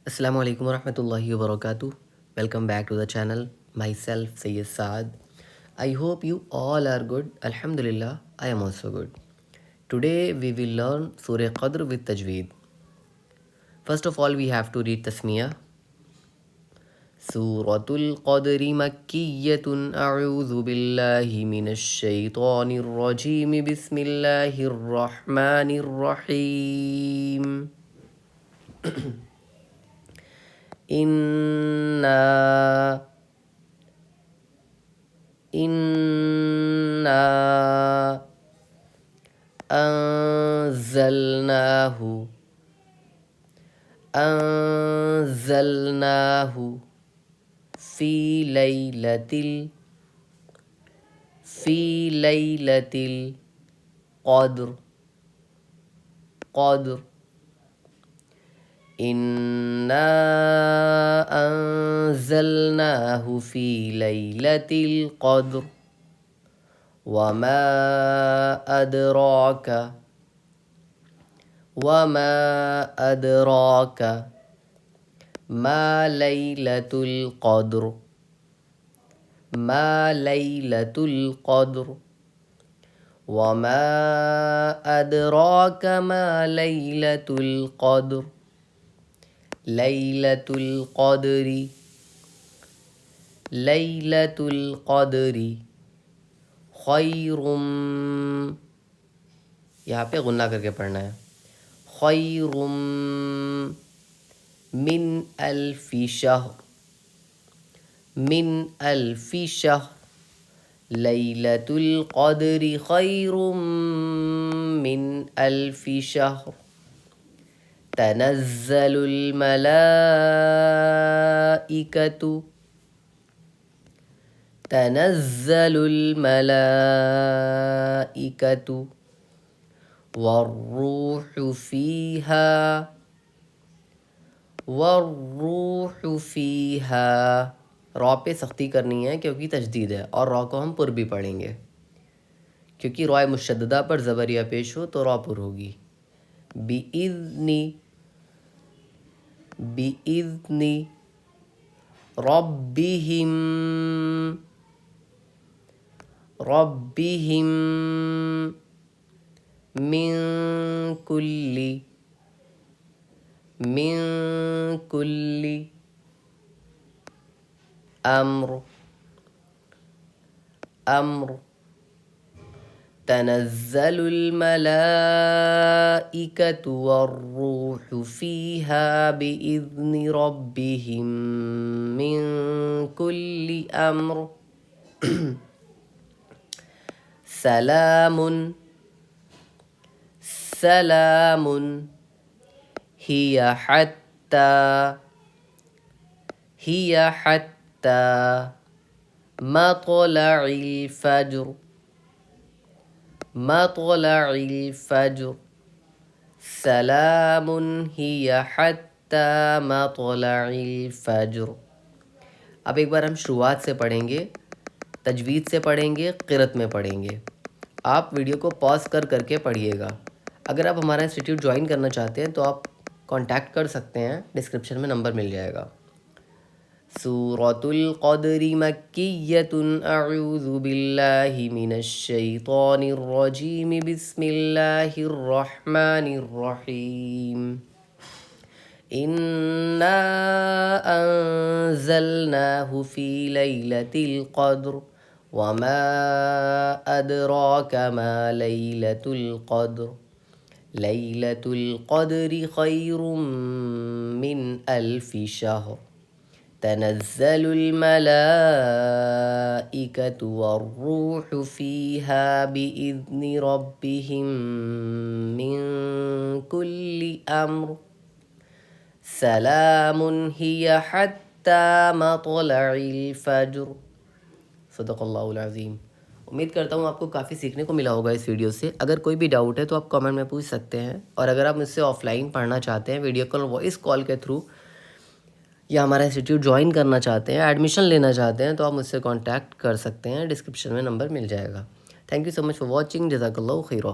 Assalamu alaikum warahmatullahi wabarakatuh. Welcome back to the channel. Myself Sayyid Saad. I hope you all are good. Alhamdulillah, I am also good. Today we will learn Surah Qadr with Tajweed. First of all, we have to read Tasmiyah. Suratul Qadri Makkiyatun A'udhu Billahi Minash Shaitanir Rajim. Bismillahir Rahmanir Rahim. Inna anzalnahu fi laylatil qadr. Inna anzalnahu fi laylatil qadr. وما أدراك ما ليلة القدر. وما أدراك ما ليلة القدر. ليلة القدر خیرم، یہاں پہ غنہ کر کے پڑھنا ہے، خیرم من الف شہر. لیلۃ القدر خیر من الف شہر. تنزل الملائکة والروح فیہا. را پہ سختی کرنی ہے کیونکہ تجدید ہے، اور را کو ہم پر بھی پڑھیں گے، کیونکہ رائے مشددہ پر زبریہ پیش ہو تو را پر ہوگی. بِإِذْنِ ربهم من كل امر. تنزل الملائكة والروح فيها بإذن ربهم من كل أمر. سلام هي حتى مطلع الفجر. سلام هي حتى مطلع الفجر. اب ایک بار ہم شروعات سے پڑھیں گے، تجوید سے پڑھیں گے، قرأت میں پڑھیں گے. آپ ویڈیو کو پاز کر کے پڑھیے گا. اگر آپ ہمارا انسٹیٹیوٹ جوائن کرنا چاہتے ہیں تو آپ کانٹیکٹ کر سکتے ہیں، ڈسکرپشن میں نمبر مل جائے گا. سورۃ القدر مکیۃ اعوذ باللہ من الشیطان الرجیم بسم اللہ الرحمن الرحیم. انا انزلناہ فی لیلۃ القدر وما ادراک ما لیلۃ القدر. لیلۃ القدر خیر من الف شہر. تنزل الملائکة والروح فیہا بإذن ربهم من كل امر. سلام هي حتى مطلع الفجر. صدق اللہ العظیم. امید کرتا ہوں آپ کو کافی سیکھنے کو ملا ہوگا اس ویڈیو سے. اگر کوئی بھی ڈاؤٹ ہے تو آپ کامنٹ میں پوچھ سکتے ہیں، اور اگر آپ مجھ سے آف لائن پڑھنا چاہتے ہیں ویڈیو کال وائس کال کے تھرو، یا ہمارا انسٹیٹیوٹ جوائن کرنا چاہتے ہیں، ایڈمیشن لینا چاہتے ہیں، تو آپ مجھ سے کانٹیکٹ کر سکتے ہیں، ڈسکرپشن میں نمبر مل جائے گا. Thank you so much for watching. جزاک اللہ خیرہ.